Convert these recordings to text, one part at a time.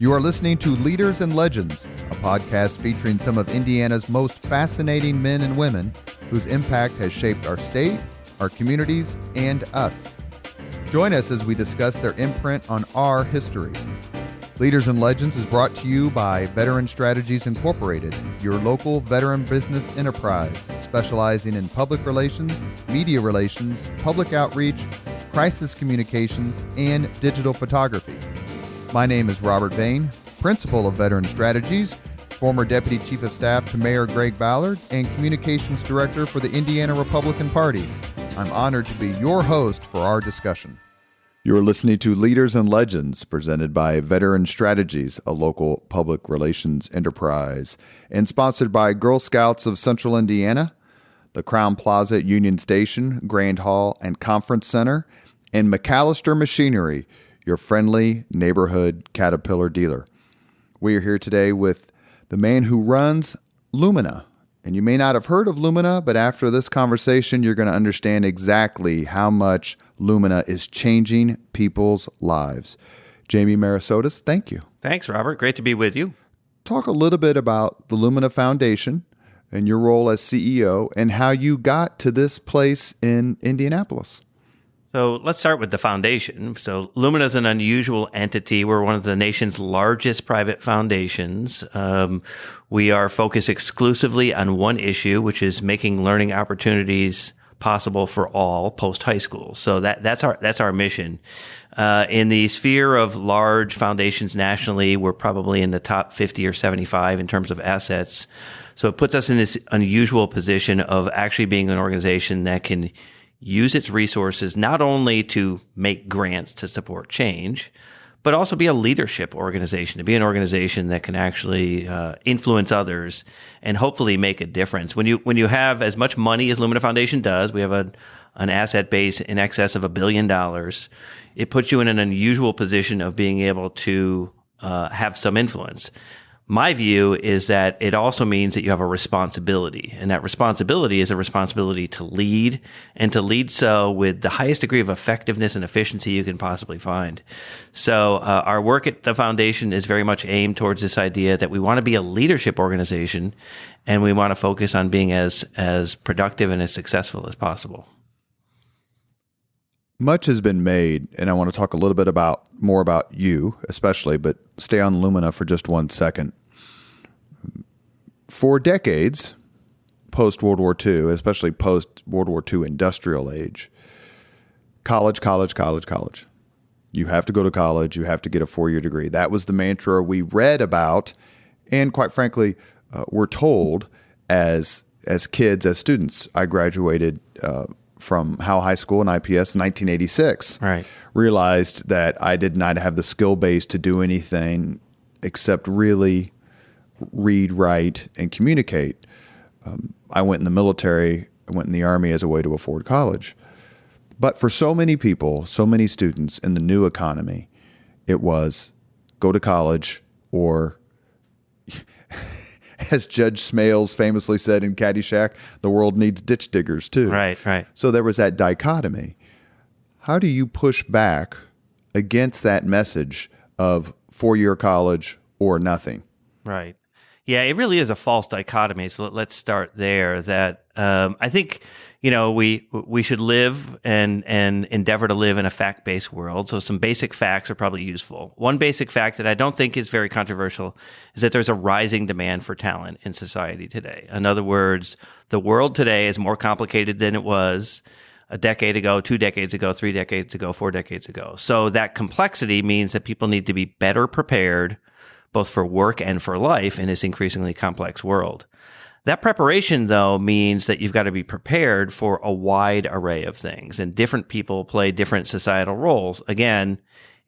You are listening to Leaders and Legends, a podcast featuring some of Indiana's most fascinating men and women whose impact has shaped our state, our communities, and us. Join us as we discuss their imprint on our history. Leaders and Legends is brought to you by Veteran Strategies Incorporated, your local veteran business enterprise specializing in public relations, media relations, public outreach, crisis communications, and digital photography. My name is Robert Bain, Principal of Veteran Strategies, former Deputy Chief of Staff to Mayor Greg Ballard, and Communications Director for the Indiana Republican Party. I'm honored to be your host for our discussion. You're listening to Leaders and Legends, presented by Veteran Strategies, a local public relations enterprise, and sponsored by Girl Scouts of Central Indiana, the Crown Plaza at Union Station, Grand Hall, and Conference Center, and McAllister Machinery, your friendly neighborhood Caterpillar dealer. We are here today with the man who runs Lumina. And you may not have heard of Lumina, but after this conversation, you're going to understand exactly how much Lumina is changing people's lives. Jamie Merisotis, thank you. Thanks, Robert. Great to be with you. Talk a little bit about the Lumina Foundation and your role as CEO and how you got to this place in Indianapolis. So let's start with the foundation. So Lumina is an unusual entity. We're one of the nation's largest private foundations. We are focused exclusively on one issue, which is making learning opportunities possible for all post high school. So that's our mission. In the sphere of large foundations nationally, we're probably in the top 50 or 75 in terms of assets. So it puts us in this unusual position of actually being an organization that can use its resources not only to make grants to support change, but also be a leadership organization, to be an organization that can actually influence others and hopefully make a difference. When you have as much money as Lumina Foundation does, we have an asset base in excess of $1 billion. It puts you in an unusual position of being able to have some influence. My view is that it also means that you have a responsibility, and that responsibility is a responsibility to lead, and to lead so with the highest degree of effectiveness and efficiency you can possibly find. So our work at the foundation is very much aimed towards this idea that we want to be a leadership organization, and we want to focus on being as productive and as successful as possible. Much has been made, and I want to talk a little bit more about you, especially, but stay on Lumina for just 1 second. For decades, post-World War II, especially post-World War II industrial age, college. You have to go to college. You have to get a 4-year degree. That was the mantra we read about, and quite frankly, were told as kids, as students. I graduated from Howe High School and IPS in 1986. Right. Realized that I did not have the skill base to do anything except really read, write, and communicate. I went in the military, I went in the Army as a way to afford college. But for so many people, so many students in the new economy, it was go to college or as Judge Smales famously said in Caddyshack, the world needs ditch diggers too. Right. So there was that dichotomy. How do you push back against that message of 4-year college or nothing? Right. Yeah, it really is a false dichotomy. So let's start there. That I think we should live and endeavor to live in a fact-based world. So some basic facts are probably useful. One basic fact that I don't think is very controversial is that there's a rising demand for talent in society today. In other words, the world today is more complicated than it was a decade ago, 2 decades ago, 3 decades ago, 4 decades ago. So that complexity means that people need to be better prepared both for work and for life in this increasingly complex world. That preparation, though, means that you've got to be prepared for a wide array of things, and different people play different societal roles, again,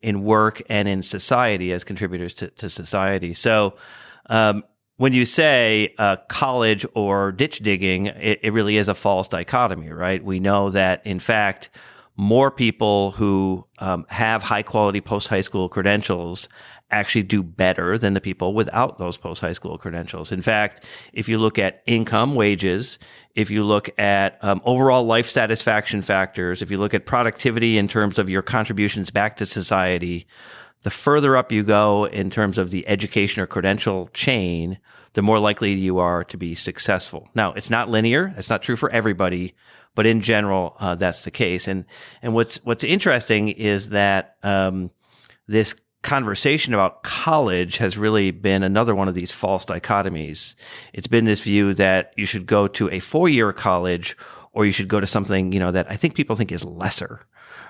in work and in society as contributors to society. So when you say college or ditch digging, it really is a false dichotomy, right? We know that, in fact, more people who have high-quality post-high school credentials actually do better than the people without those post-high school credentials. In fact, if you look at income, wages, if you look at overall life satisfaction factors, if you look at productivity in terms of your contributions back to society, the further up you go in terms of the education or credential chain, the more likely you are to be successful. Now, it's not linear. That's not true for everybody, but in general, that's the case. And what's interesting is that this conversation about college has really been another one of these false dichotomies. It's been this view that you should go to a 4-year college, or you should go to something, that I think people think is lesser.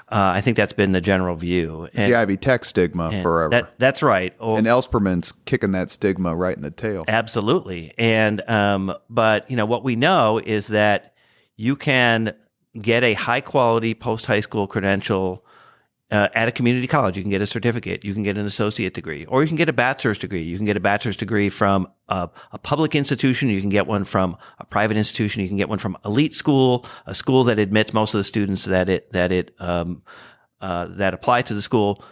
I think that's been the general view. And, the Ivy Tech stigma forever. That's right. And Ellspermann's kicking that stigma right in the tail. Absolutely. And but what we know is that you can get a high quality post high school credential at a community college. You can get a certificate. You can get an associate degree, or you can get a bachelor's degree. You can get a bachelor's degree from a public institution. You can get one from a private institution. You can get one from elite school, a school that admits most of the students that apply to the school.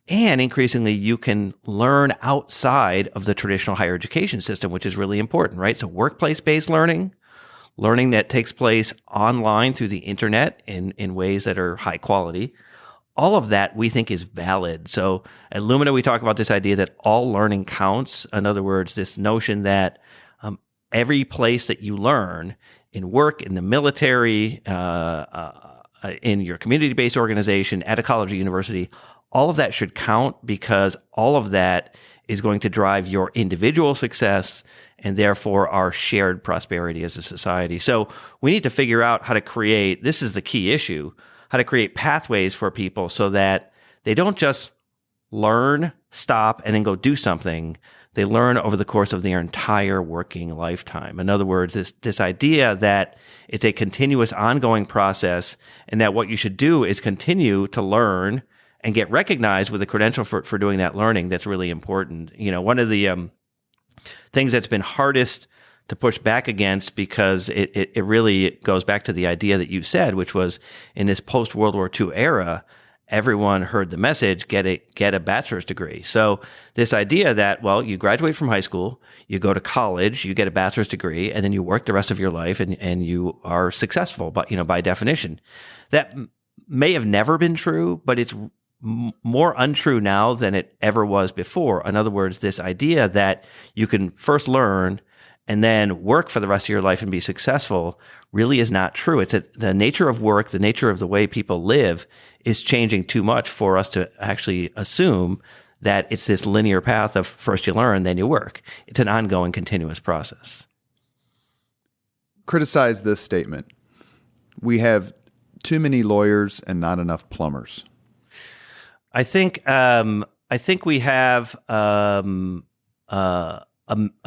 And increasingly, you can learn outside of the traditional higher education system, which is really important, right? So workplace-based learning that takes place online through the internet in ways that are high quality. All of that we think is valid. So at Lumina, we talk about this idea that all learning counts. In other words, this notion that every place that you learn, in work, in the military, in your community-based organization, at a college or university, all of that should count, because all of that is going to drive your individual success and therefore our shared prosperity as a society. So we need to figure out how to create, this is the key issue, how to create pathways for people so that they don't just learn, stop, and then go do something. They learn over the course of their entire working lifetime. In other words, this idea that it's a continuous ongoing process, and that what you should do is continue to learn and get recognized with a credential for doing that learning. That's really important. One of the things that's been hardest to push back against, because it really goes back to the idea that you said, which was in this post-World War II era, everyone heard the message, get a bachelor's degree. So this idea that, you graduate from high school, you go to college, you get a bachelor's degree, and then you work the rest of your life and you are successful, but by definition. That may have never been true, but it's more untrue now than it ever was before. In other words, this idea that you can first learn and then work for the rest of your life and be successful really is not true. It's the nature of work, the nature of the way people live is changing too much for us to actually assume that it's this linear path of first you learn, then you work. It's an ongoing, continuous process. Criticize this statement. We have too many lawyers and not enough plumbers. I think we have a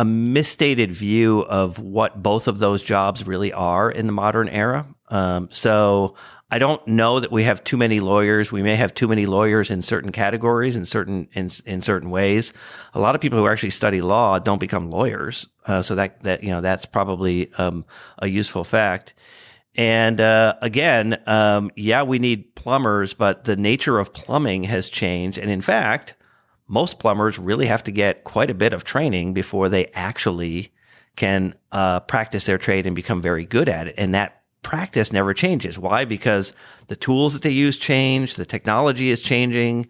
misstated view of what both of those jobs really are in the modern era. So I don't know that we have too many lawyers. We may have too many lawyers in certain categories, in certain ways. A lot of people who actually study law don't become lawyers. So that's probably a useful fact. And again, we need plumbers, but the nature of plumbing has changed. And in fact, most plumbers really have to get quite a bit of training before they actually can practice their trade and become very good at it. And that practice never changes. Why? Because the tools that they use change, the technology is changing.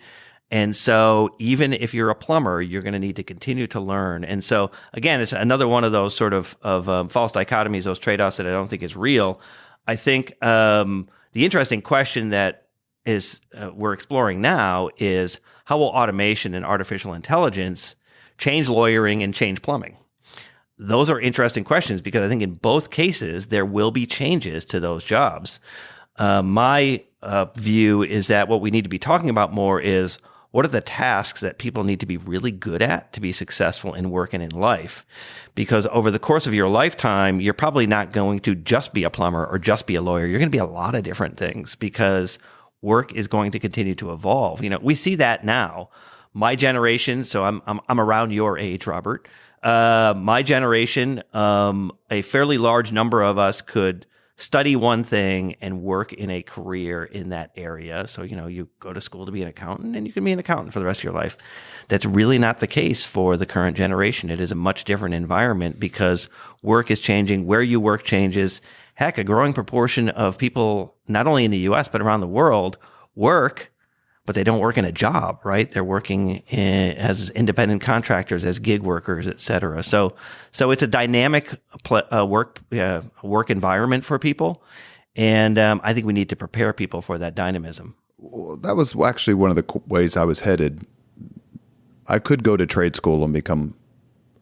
And so even if you're a plumber, you're going to need to continue to learn. And so again, it's another one of those sort of false dichotomies, those trade-offs that I don't think is real. I think the interesting question that is we're exploring now is, how will automation and artificial intelligence change lawyering and change plumbing? Those are interesting questions, because I think in both cases, there will be changes to those jobs. My view is that what we need to be talking about more is, what are the tasks that people need to be really good at to be successful in work and in life? Because over the course of your lifetime, you're probably not going to just be a plumber or just be a lawyer. You're going to be a lot of different things, because work is going to continue to evolve. We see that now. My generation, so I'm around your age, Robert. My generation, a fairly large number of us could study one thing and work in a career in that area. So, you go to school to be an accountant, and you can be an accountant for the rest of your life. That's really not the case for the current generation. It is a much different environment, because work is changing. Where you work changes. Heck, a growing proportion of people, not only in the U.S., but around the world, work but they don't work in a job, right? They're working as independent contractors, as gig workers, et cetera. So it's a dynamic work environment for people. And I think we need to prepare people for that dynamism. Well, that was actually one of the ways I was headed. I could go to trade school and become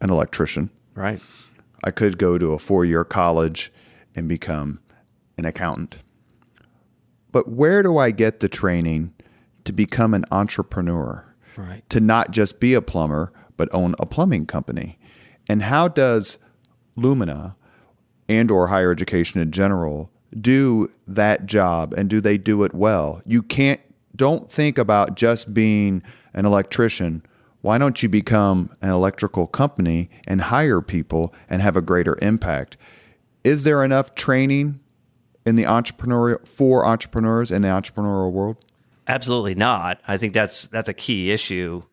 an electrician. Right. I could go to a 4-year college and become an accountant. But where do I get the training to become an entrepreneur? Right. To not just be a plumber, but own a plumbing company? And how does Lumina and or higher education in general do that job, and do they do it well? Don't think about just being an electrician. Why don't you become an electrical company and hire people and have a greater impact? Is there enough training in the for entrepreneurs in the entrepreneurial world? Absolutely not. I think that's a key issue.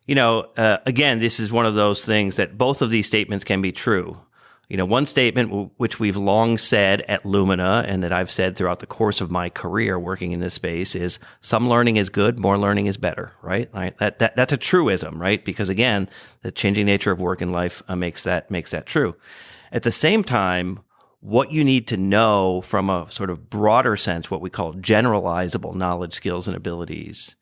Again, this is one of those things that both of these statements can be true. One statement which we've long said at Lumina and that I've said throughout the course of my career working in this space is some learning is good, more learning is better, right? That's a truism, right? Because again, the changing nature of work and life makes that true. At the same time, what you need to know from a sort of broader sense, what we call generalizable knowledge, skills, and abilities,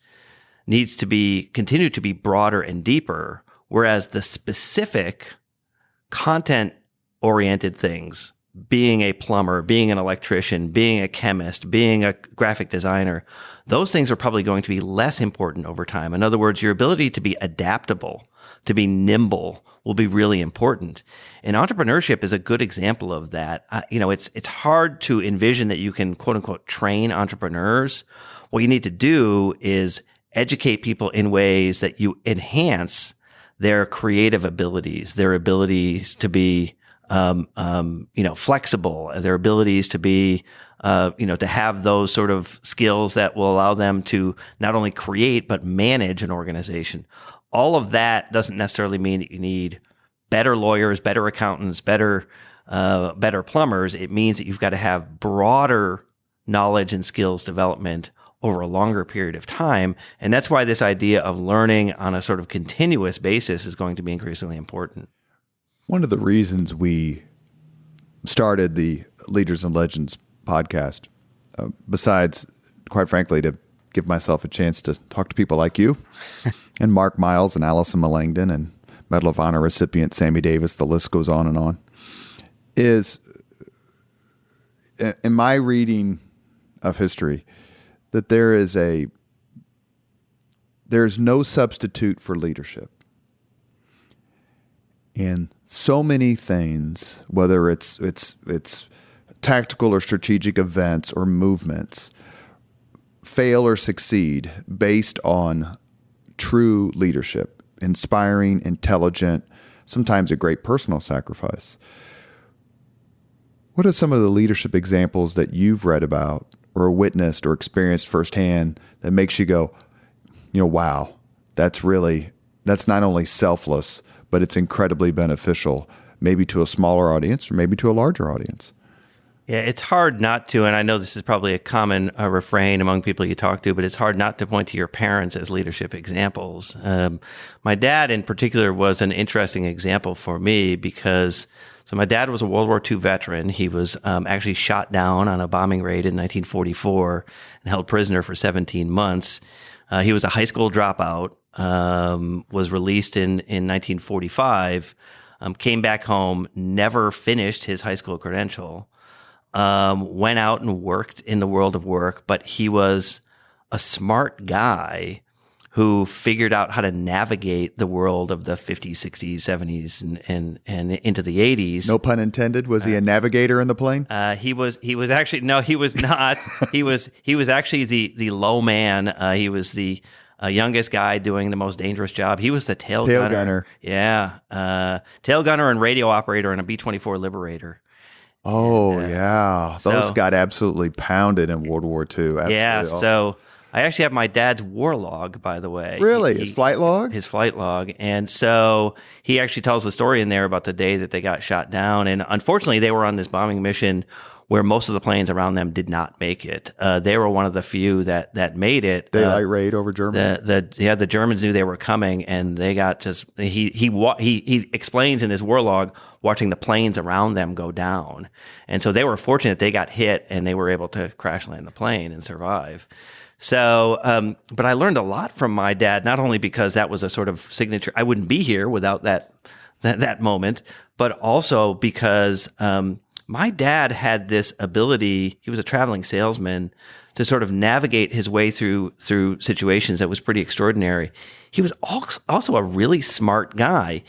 needs to continue to be broader and deeper, whereas the specific content-oriented things, being a plumber, being an electrician, being a chemist, being a graphic designer, those things are probably going to be less important over time. In other words, your ability to be adaptable, to be nimble will be really important. And entrepreneurship is a good example of that. It's hard to envision that you can quote unquote train entrepreneurs. What you need to do is educate people in ways that you enhance their creative abilities, their abilities to be flexible, their abilities to be, to have those sort of skills that will allow them to not only create, but manage an organization. All of that doesn't necessarily mean that you need better lawyers, better accountants, better plumbers. It means that you've got to have broader knowledge and skills development over a longer period of time. And that's why this idea of learning on a sort of continuous basis is going to be increasingly important. One of the reasons we started the Leaders and Legends podcast, besides, quite frankly, to give myself a chance to talk to people like you and Mark Miles and Allison Millangton and Medal of Honor recipient Sammy Davis, the list goes on, is in my reading of history that there's no substitute for leadership. In so many things, whether it's tactical or strategic events or movements, fail or succeed based on true leadership, inspiring, intelligent, sometimes a great personal sacrifice. What are some of the leadership examples that you've read about or witnessed or experienced firsthand that makes you go, wow, that's not only selfless, but it's incredibly beneficial, maybe to a smaller audience or maybe to a larger audience? Yeah, it's hard not to, and I know this is probably a common refrain among people you talk to, but it's hard not to point to your parents as leadership examples. My dad in particular was an interesting example for me because my dad was a World War II veteran. He was actually shot down on a bombing raid in 1944 and held prisoner for 17 months. He was a high school dropout, was released in 1945, came back home, never finished his high school credential. Went out and worked in the world of work, but he was a smart guy who figured out how to navigate the world of the 50s, 60s, 70s, and into the 80s. No pun intended. Was he a navigator in the plane? He was actually, no, he was not. he was actually the low man. He was the youngest guy doing the most dangerous job. He was the tail gunner. Yeah. Tail gunner and radio operator in a B-24 Liberator. Oh, yeah. Those got absolutely pounded in World War II. Absolutely. Yeah, so I actually have my dad's war log, by the way. Really? His flight log? His flight log. And so he actually tells the story in there about the day that they got shot down. And unfortunately, they were on this bombing mission where most of the planes around them did not make it. They were one of the few that made it. Daylight raid over Germany. The Germans knew they were coming, and they got just he explains in his war log watching the planes around them go down, and so they were fortunate they got hit and they were able to crash land the plane and survive. So, but I learned a lot from my dad, not only because that was a sort of signature. I wouldn't be here without that moment, but also because my dad had this ability. He was a traveling salesman to sort of navigate his way through situations that was pretty extraordinary. He was also a really smart guy.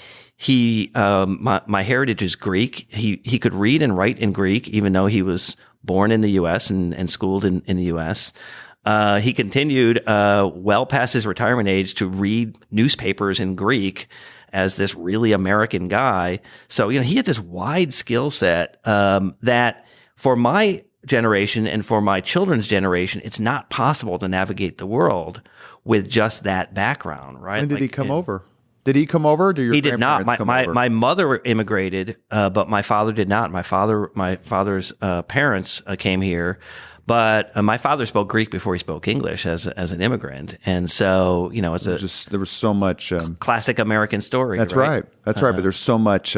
My heritage is Greek. He could read and write in Greek, even though he was born in the U.S. and schooled in the U.S. He continued well past his retirement age to read newspapers in Greek as this really American guy. So, he had this wide skill set that for my generation and for my children's generation, it's not possible to navigate the world with just that background, right? When did he come over? Did he come over? He did not. My mother immigrated, but my father did not. My father's parents came here. But my father spoke Greek before he spoke English as an immigrant, and so it's there was so much classic American story. That's right. That's right. But there's so much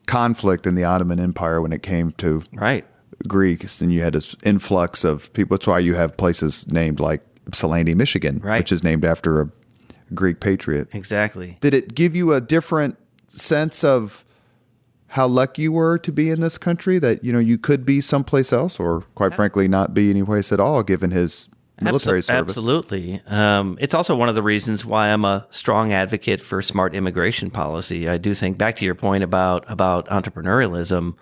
conflict in the Ottoman Empire when it came to Greeks, and you had this influx of people. That's why you have places named like Salani, Michigan, which is named after a Greek patriot. Exactly. Did it give you a different sense of how lucky you were to be in this country, that you could be someplace else, or quite frankly not be any place at all given his military service? Absolutely. It's also one of the reasons why I'm a strong advocate for smart immigration policy. I do think, back to your point about entrepreneurialism,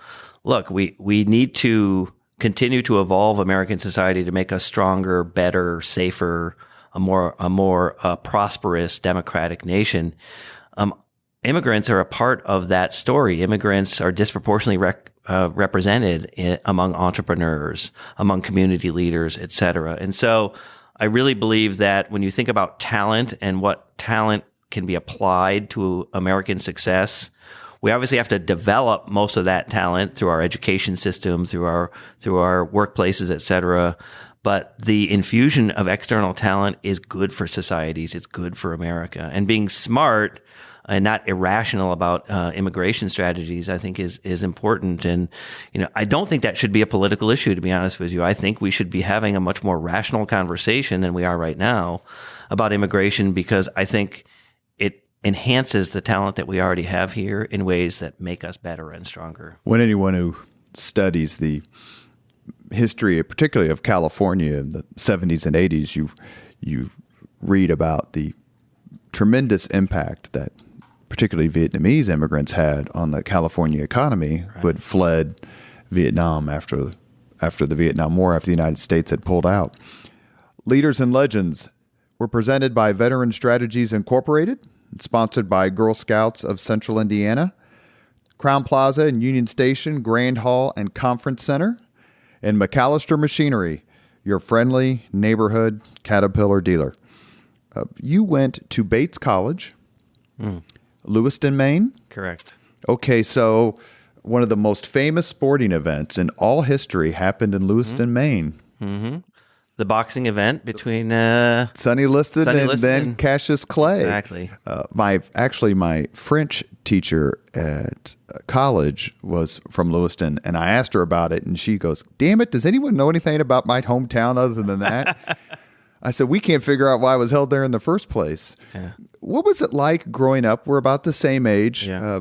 look, we need to continue to evolve American society to make us stronger, better, safer, a more prosperous, democratic nation. Immigrants are a part of that story. Immigrants are disproportionately represented among entrepreneurs, among community leaders, et cetera. And so I really believe that when you think about talent and what talent can be applied to American success, we obviously have to develop most of that talent through our education system, through our workplaces, et cetera. But the infusion of external talent is good for societies. It's good for America. And being smart and not irrational about immigration strategies, I think is important. And, I don't think that should be a political issue, to be honest with you. I think we should be having a much more rational conversation than we are right now about immigration, because I think it enhances the talent that we already have here in ways that make us better and stronger. When anyone who studies the history, particularly of California in the 70s and 80s, you read about the tremendous impact that particularly Vietnamese immigrants had on the California economy, who had fled Vietnam after the Vietnam War, after the United States had pulled out. Leaders and Legends were presented by Veteran Strategies Incorporated, sponsored by Girl Scouts of Central Indiana, Crown Plaza and Union Station, Grand Hall and Conference Center, and McAllister Machinery, your friendly neighborhood Caterpillar dealer. You went to Bates College, Lewiston, Maine? Correct. Okay, so one of the most famous sporting events in all history happened in Lewiston, Maine. Mm-hmm. The boxing event between Sonny Liston and then Cassius Clay. Exactly. My French teacher at college was from Lewiston, and I asked her about it, and she goes, "Damn it, does anyone know anything about my hometown other than that?" I said, "We can't figure out why it was held there in the first place." Yeah. What was it like growing up? We're about the same age. Yeah.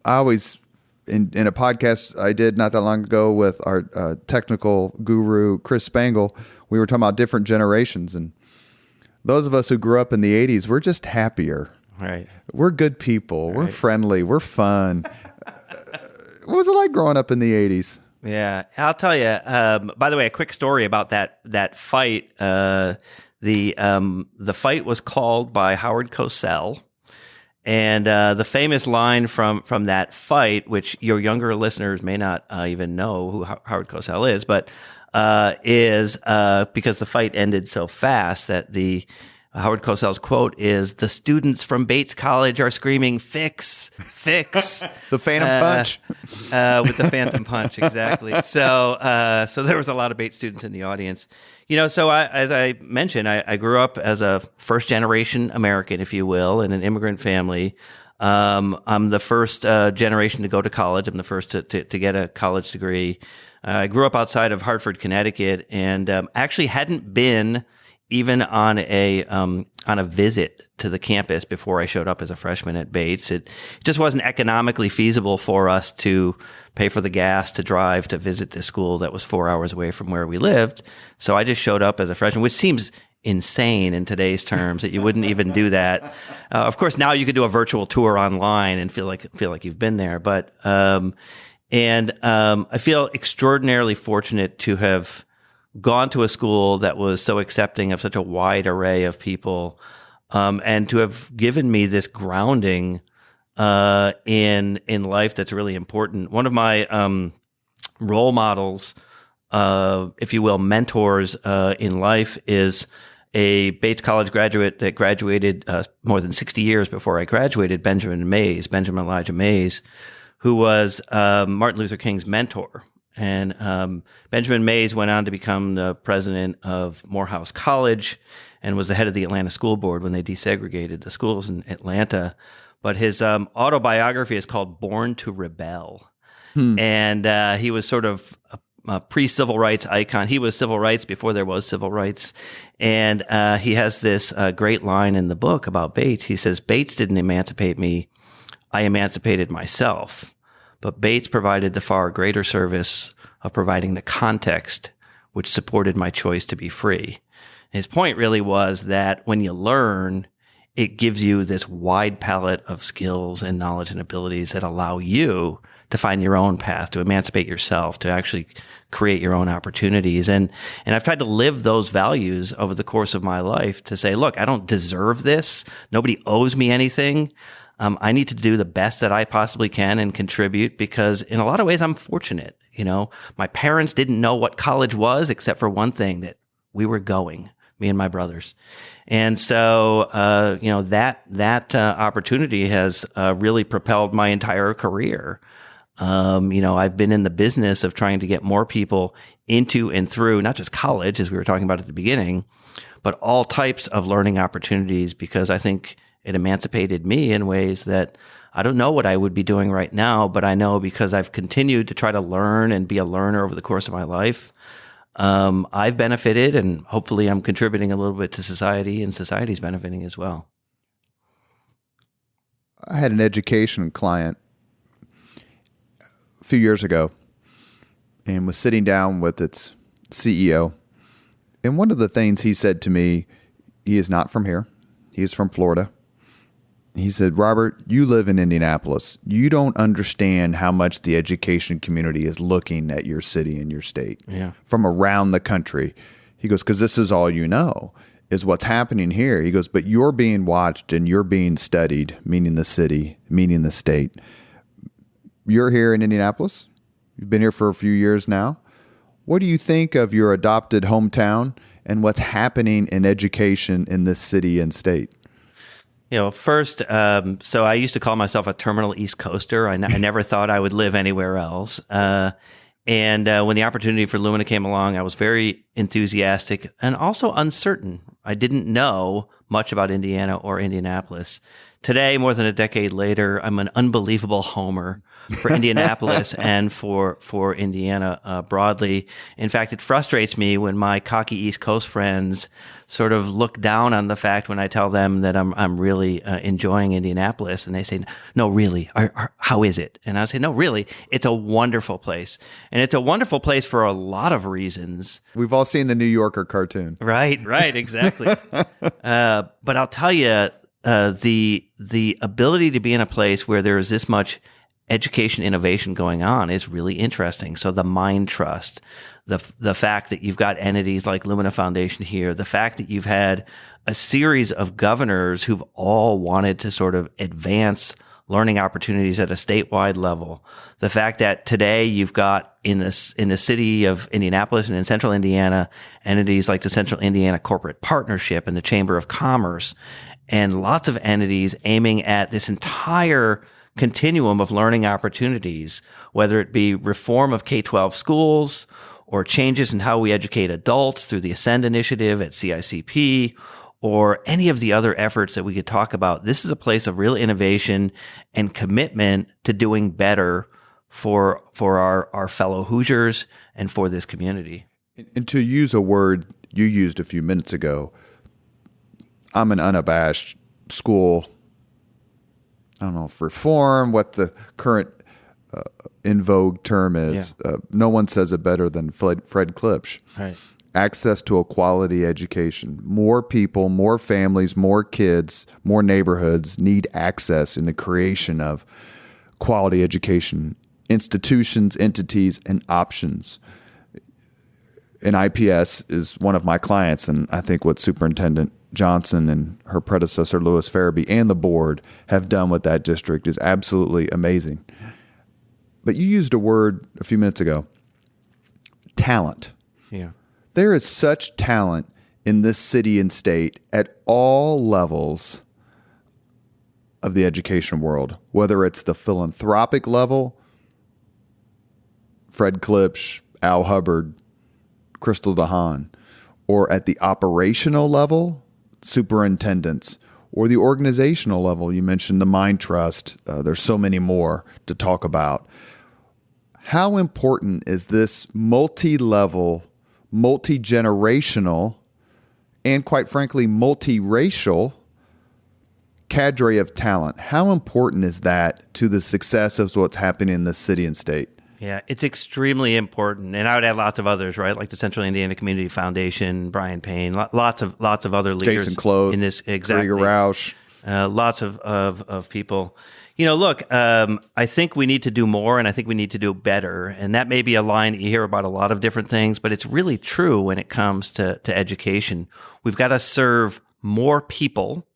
I always, in a podcast I did not that long ago with our technical guru, Chris Spangle, we were talking about different generations. And those of us who grew up in the 80s, we're just happier. Right. We're good people. Right. We're friendly. We're fun. What was it like growing up in the 80s? Yeah, I'll tell you. By the way, a quick story about that fight. The fight was called by Howard Cosell, and the famous line from that fight, which your younger listeners may not even know who Howard Cosell is, but is because the fight ended so fast that Howard Cosell's quote is, "The students from Bates College are screaming, 'Fix, fix.'" The Phantom Punch. With the Phantom Punch, exactly. So there was a lot of Bates students in the audience. So as I mentioned, I grew up as a first-generation American, if you will, in an immigrant family. I'm the first generation to go to college. I'm the first to get a college degree. I grew up outside of Hartford, Connecticut, and actually hadn't been even on a visit to the campus before I showed up as a freshman at Bates. It just wasn't economically feasible for us to pay for the gas to drive to visit this school that was 4 hours away from where we lived. So I just showed up as a freshman, which seems insane in today's terms that you wouldn't even do that. Of course, now you could do a virtual tour online and feel like you've been there. But I feel extraordinarily fortunate to have gone to a school that was so accepting of such a wide array of people, and to have given me this grounding in life that's really important. One of my role models, if you will, mentors in life, is a Bates College graduate that graduated more than 60 years before I graduated, Benjamin Elijah Mays, who was Martin Luther King's mentor. And Benjamin Mays went on to become the president of Morehouse College and was the head of the Atlanta School Board when they desegregated the schools in Atlanta. But his autobiography is called Born to Rebel. And he was sort of a pre-civil rights icon. He was civil rights before there was civil rights. And he has this great line in the book about Bates. He says, "Bates didn't emancipate me. I emancipated myself. But Bates provided the far greater service of providing the context which supported my choice to be free." His point really was that when you learn, it gives you this wide palette of skills and knowledge and abilities that allow you to find your own path, to emancipate yourself, to actually create your own opportunities. And I've tried to live those values over the course of my life to say, look, I don't deserve this. Nobody owes me anything. I need to do the best that I possibly can and contribute, because in a lot of ways I'm fortunate. My parents didn't know what college was except for one thing, that we were going, me and my brothers. And so, that opportunity has really propelled my entire career. I've been in the business of trying to get more people into and through not just college, as we were talking about at the beginning, but all types of learning opportunities, because I think it emancipated me in ways that I don't know what I would be doing right now, but I know because I've continued to try to learn and be a learner over the course of my life, I've benefited, and hopefully I'm contributing a little bit to society, and society's benefiting as well. I had an education client a few years ago and was sitting down with its CEO. And one of the things he said to me, he is not from here. He is from Florida. He said, "Robert, you live in Indianapolis. You don't understand how much the education community is looking at your city and your state from around the country." He goes, "Because this is all you know is what's happening here." He goes, "But you're being watched and you're being studied," meaning the city, meaning the state. You're here in Indianapolis. You've been here for a few years now. What do you think of your adopted hometown and what's happening in education in this city and state? First, so I used to call myself a terminal East Coaster. I never thought I would live anywhere else. And when the opportunity for Lumina came along, I was very enthusiastic and also uncertain. I didn't know much about Indiana or Indianapolis. Today, more than a decade later, I'm an unbelievable homer for Indianapolis and for Indiana broadly. In fact, it frustrates me when my cocky East Coast friends sort of look down on the fact when I tell them that I'm really enjoying Indianapolis, and they say, "No, really, how is it?" And I say, "No, really, it's a wonderful place, and it's a wonderful place for a lot of reasons." We've all seen the New Yorker cartoon, right? Exactly. But I'll tell you, the ability to be in a place where there is this much education innovation going on is really interesting. So the Mind Trust, the fact that you've got entities like Lumina Foundation here, the fact that you've had a series of governors who've all wanted to sort of advance learning opportunities at a statewide level. The fact that today you've got in the city of Indianapolis and in central Indiana, entities like the Central Indiana Corporate Partnership and the Chamber of Commerce, and lots of entities aiming at this entire continuum of learning opportunities, whether it be reform of K-12 schools or changes in how we educate adults through the Ascend initiative at CICP, or any of the other efforts that we could talk about. This is a place of real innovation and commitment to doing better for our fellow Hoosiers and for this community. And to use a word you used a few minutes ago, I'm an unabashed school, I don't know if reform, what the current in vogue term is. Yeah. No one says it better than Fred Klipsch. Right. Access to a quality education. More people, more families, more kids, more neighborhoods need access in the creation of quality education, institutions, entities, and options. And IPS is one of my clients, and I think what Superintendent Johnson and her predecessor, Louis Farabee, and the board have done with that district is absolutely amazing. But you used a word a few minutes ago, talent. Yeah. There is such talent in this city and state at all levels of the education world, whether it's the philanthropic level, Fred Klipsch, Al Hubbard, Crystal DeHaan, or at the operational level, superintendents, or the organizational level. You mentioned the Mind Trust. There's so many more to talk about. How important is this multi-level, multi-generational, and quite frankly, multiracial cadre of talent? How important is that to the success of what's happening in this city and state? Yeah, it's extremely important, and I would add lots of others, right? Like the Central Indiana Community Foundation, Brian Payne, lots of other leaders. Jason Clove, in this, exactly. Krieger Rausch, lots of people. You know, look, I think we need to do more, and I think we need to do better, and that may be a line that you hear about a lot of different things, but it's really true when it comes to education. We've got to serve more people.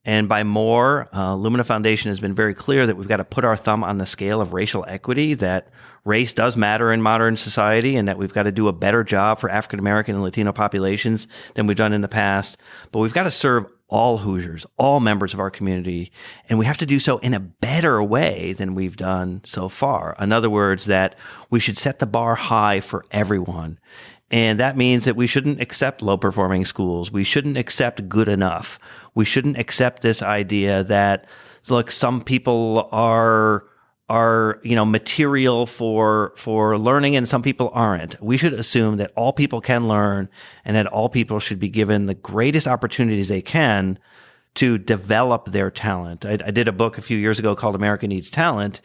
And by more, Lumina Foundation has been very clear that we've got to put our thumb on the scale of racial equity, that race does matter in modern society, and that we've got to do a better job for African American and Latino populations than we've done in the past. But we've got to serve all Hoosiers, all members of our community, and we have to do so in a better way than we've done so far. In other words, that we should set the bar high for everyone. And that means that we shouldn't accept low-performing schools. We shouldn't accept good enough. We shouldn't accept this idea that, look, some people are material for learning and some people aren't. We should assume that all people can learn and that all people should be given the greatest opportunities they can to develop their talent. I did a book a few years ago called America Needs Talent.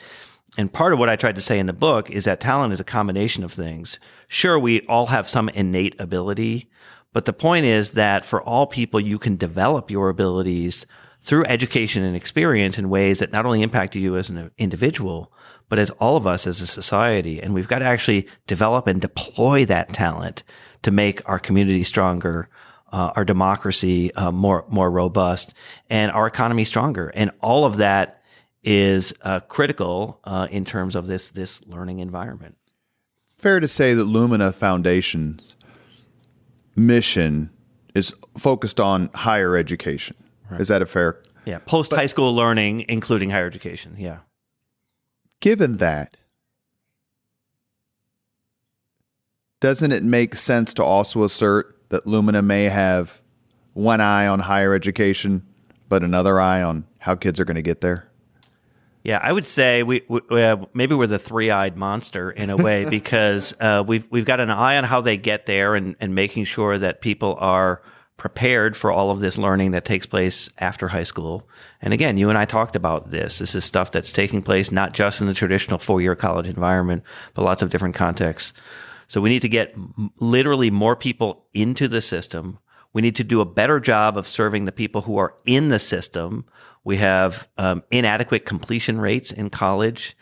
And part of what I tried to say in the book is that talent is a combination of things. Sure, we all have some innate ability, but the point is that for all people, you can develop your abilities through education and experience in ways that not only impact you as an individual, but as all of us as a society. And we've got to actually develop and deploy that talent to make our community stronger, our democracy more robust, and our economy stronger. And all of that is critical in terms of this learning environment. Fair to say that Lumina Foundation's mission is focused on higher education. Right. Is that a fair? Yeah, post-high school learning, including higher education, yeah. Given that, doesn't it make sense to also assert that Lumina may have one eye on higher education, but another eye on how kids are going to get there? Yeah, I would say we maybe we're the three-eyed monster in a way because we've got an eye on how they get there and making sure that people are prepared for all of this learning that takes place after high school. And again, you and I talked about this. This is stuff that's taking place not just in the traditional four-year college environment, but lots of different contexts. So we need to get literally more people into the system. We need to do a better job of serving the people who are in the system. We have inadequate completion rates in college.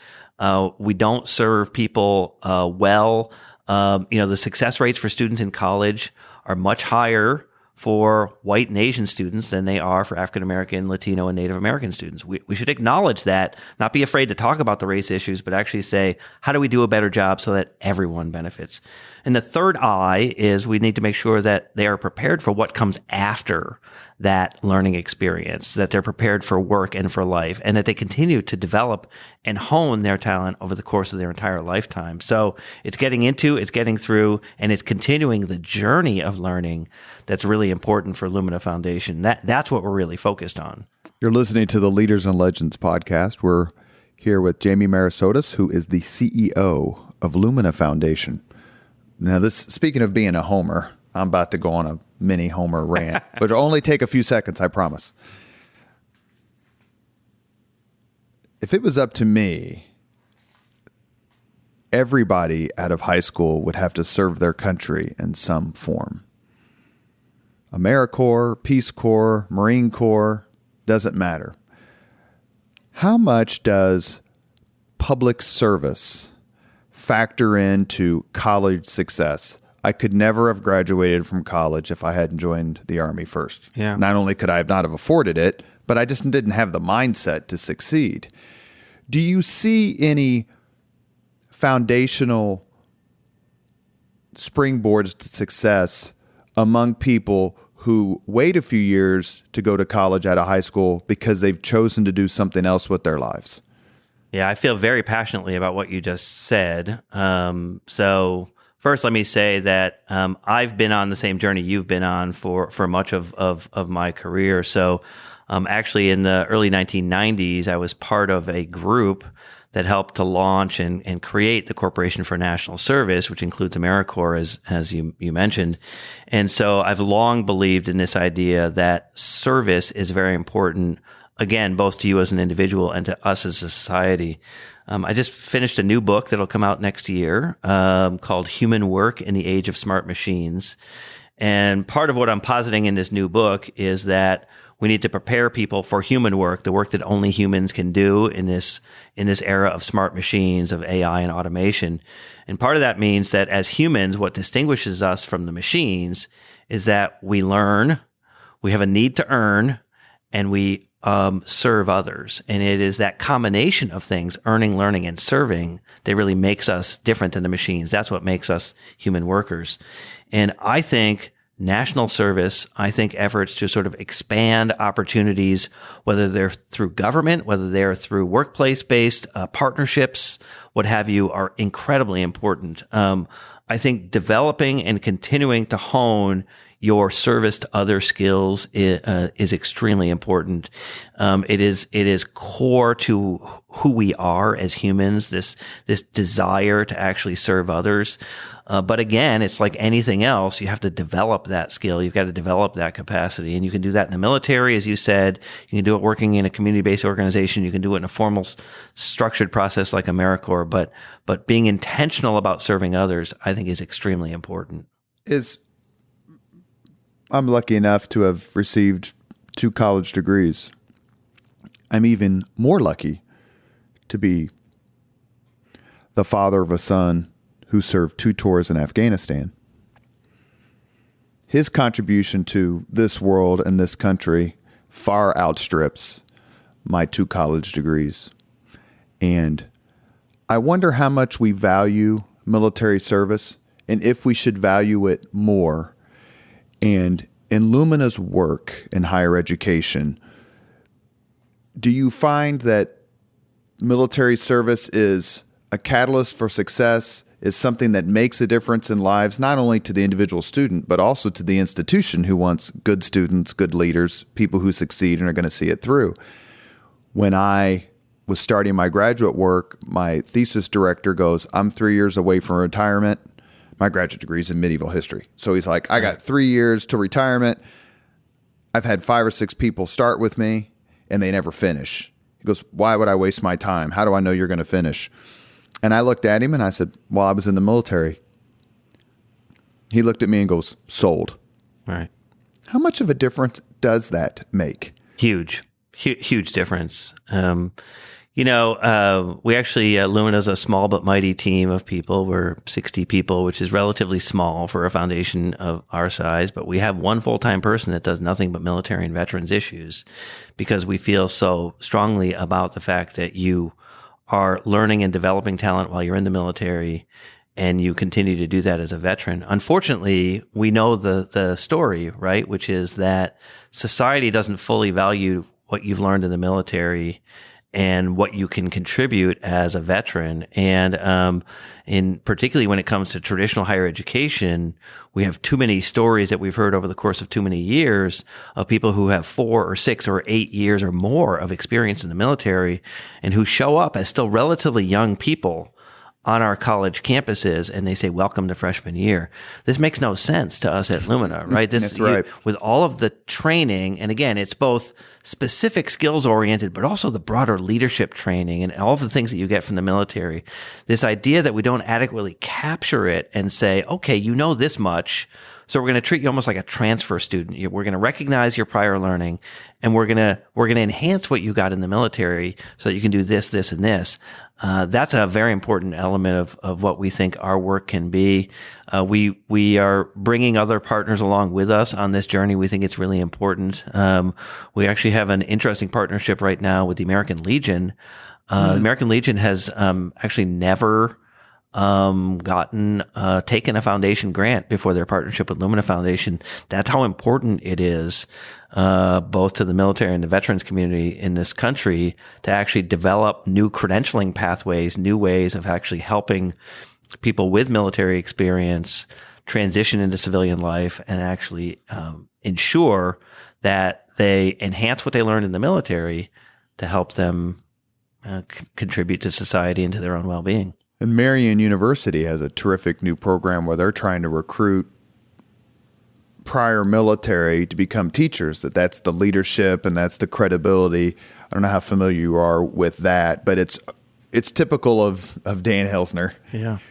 We don't serve people well. The success rates for students in college are much higher for white and Asian students than they are for African American, Latino, and Native American students. We should acknowledge that, not be afraid to talk about the race issues, but actually say, how do we do a better job so that everyone benefits? And the third I is we need to make sure that they are prepared for what comes after that learning experience, that they're prepared for work and for life, and that they continue to develop and hone their talent over the course of their entire lifetime. So it's getting into, it's getting through, and it's continuing the journey of learning that's really important for Lumina Foundation. That's what we're really focused on. You're listening to the Leaders and Legends podcast. We're here with Jamie Merisotis, who is the CEO of Lumina Foundation. Now, speaking of being a homer, I'm about to go on a mini homer rant, but it'll only take a few seconds, I promise. If it was up to me, everybody out of high school would have to serve their country in some form. AmeriCorps, Peace Corps, Marine Corps, doesn't matter. How much does public service factor into college success? I could never have graduated from college if I hadn't joined the Army first. Yeah. Not only could I have not have afforded it, but I just didn't have the mindset to succeed. Do you see any foundational springboards to success among people who wait a few years to go to college out of high school because they've chosen to do something else with their lives? Yeah, I feel very passionately about what you just said. So first, let me say that I've been on the same journey you've been on for much of my career. So actually, in the early 1990s, I was part of a group that helped to launch and create the Corporation for National Service, which includes AmeriCorps, as you mentioned. And so I've long believed in this idea that service is very important, again, both to you as an individual and to us as a society. I just finished a new book that'll come out next year called Human Work in the Age of Smart Machines. And part of what I'm positing in this new book is that we need to prepare people for human work, the work that only humans can do in this era of smart machines, of AI and automation. And part of that means that as humans, what distinguishes us from the machines is that we learn, we have a need to earn, and we serve others. And it is that combination of things, earning, learning, and serving, that really makes us different than the machines. That's what makes us human workers. And I think national service, I think efforts to sort of expand opportunities, whether they're through government, whether they're through workplace-based partnerships, what have you, are incredibly important. I think developing and continuing to hone your service to other skills is extremely important. It is core to who we are as humans, this desire to actually serve others. But again, it's like anything else. You have to develop that skill. You've got to develop that capacity. And you can do that in the military, as you said. You can do it working in a community-based organization. You can do it in a formal, structured process like AmeriCorps. But being intentional about serving others, I think, is extremely important. I'm lucky enough to have received 2 college degrees. I'm even more lucky to be the father of a son who served 2 tours in Afghanistan. His contribution to this world and this country far outstrips my 2 college degrees. And I wonder how much we value military service and if we should value it more. And in Lumina's work in higher education, do you find that military service is a catalyst for success, is something that makes a difference in lives, not only to the individual student, but also to the institution who wants good students, good leaders, people who succeed and are going to see it through? When I was starting my graduate work, my thesis director goes, I'm 3 years away from retirement. My graduate degree is in medieval history. So he's like, I got 3 years to retirement. I've had 5 or 6 people start with me and they never finish. He goes, why would I waste my time? How do I know you're going to finish? And I looked at him and I said, well, I was in the military. He looked at me and goes, sold. All right. How much of a difference does that make? Huge difference. We actually, Lumina is a small but mighty team of people. We're 60 people, which is relatively small for a foundation of our size, but we have one full-time person that does nothing but military and veterans issues because we feel so strongly about the fact that you are learning and developing talent while you're in the military, and you continue to do that as a veteran. Unfortunately, we know the story, right? Which is that society doesn't fully value what you've learned in the military and what you can contribute as a veteran. And in particularly when it comes to traditional higher education, we have too many stories that we've heard over the course of too many years of people who have 4 or 6 or 8 years or more of experience in the military and who show up as still relatively young people on our college campuses, and they say, welcome to freshman year. This makes no sense to us at Lumina, right? That's right. With all of the training, and again, it's both specific skills oriented, but also the broader leadership training and all of the things that you get from the military. This idea that we don't adequately capture it and say, okay, you know this much, so we're going to treat you almost like a transfer student. We're going to recognize your prior learning, and we're going to enhance what you got in the military so that you can do this, this, and this. That's a very important element of what we think our work can be. We are bringing other partners along with us on this journey. We think it's really important. We actually have an interesting partnership right now with the American Legion. The American Legion has actually never taken a foundation grant before their partnership with Lumina Foundation. That's how important it is, both to the military and the veterans community in this country to actually develop new credentialing pathways, new ways of actually helping people with military experience transition into civilian life and actually ensure that they enhance what they learned in the military to help them contribute to society and to their own well-being. And Marian University has a terrific new program where they're trying to recruit prior military to become teachers. That's the leadership and that's the credibility. I don't know how familiar you are with that, but it's typical of Dan Helsner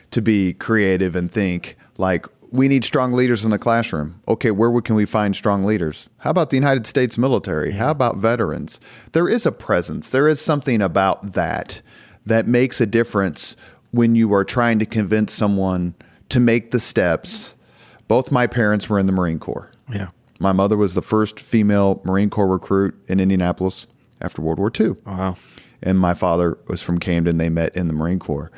to be creative and think like, we need strong leaders in the classroom. Okay, where can we find strong leaders? How about the United States military? How about veterans? There is a presence. There is something about that makes a difference when you are trying to convince someone to make the steps. Both my parents were in the Marine Corps. Yeah. My mother was the first female Marine Corps recruit in Indianapolis after World War II. Wow. And my father was from Camden. They met in the Marine Corps.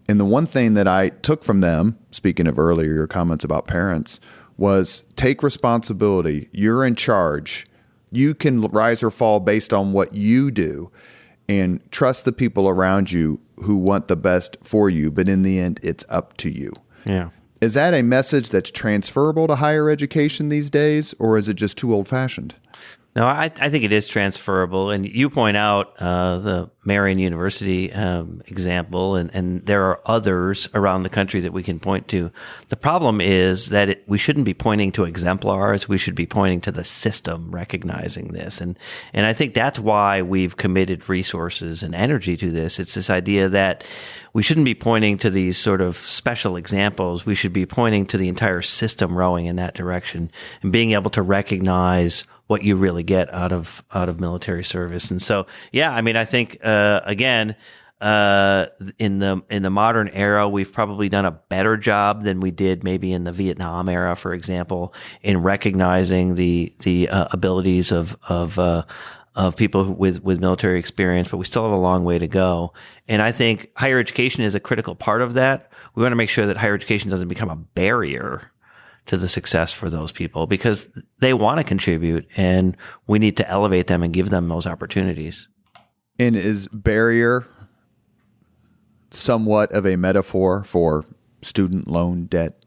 And the one thing that I took from them, speaking of earlier, your comments about parents, was take responsibility. You're in charge. You can rise or fall based on what you do, and trust the people around you who want the best for you. But in the end, it's up to you. Yeah. Is that a message that's transferable to higher education these days, or is it just too old-fashioned? No, I think it is transferable. And you point out the Marian University example, and there are others around the country that we can point to. The problem is that we shouldn't be pointing to exemplars. We should be pointing to the system recognizing this. And I think that's why we've committed resources and energy to this. It's this idea that we shouldn't be pointing to these sort of special examples. We should be pointing to the entire system rowing in that direction and being able to recognize what you really get out of military service. And so, yeah, I mean, I think, again, in the modern era, we've probably done a better job than we did maybe in the Vietnam era, for example, in recognizing the abilities of people with military experience, but we still have a long way to go. And I think higher education is a critical part of that. We want to make sure that higher education doesn't become a barrier to the success for those people, because they want to contribute and we need to elevate them and give them those opportunities. And is barrier somewhat of a metaphor for student loan debt?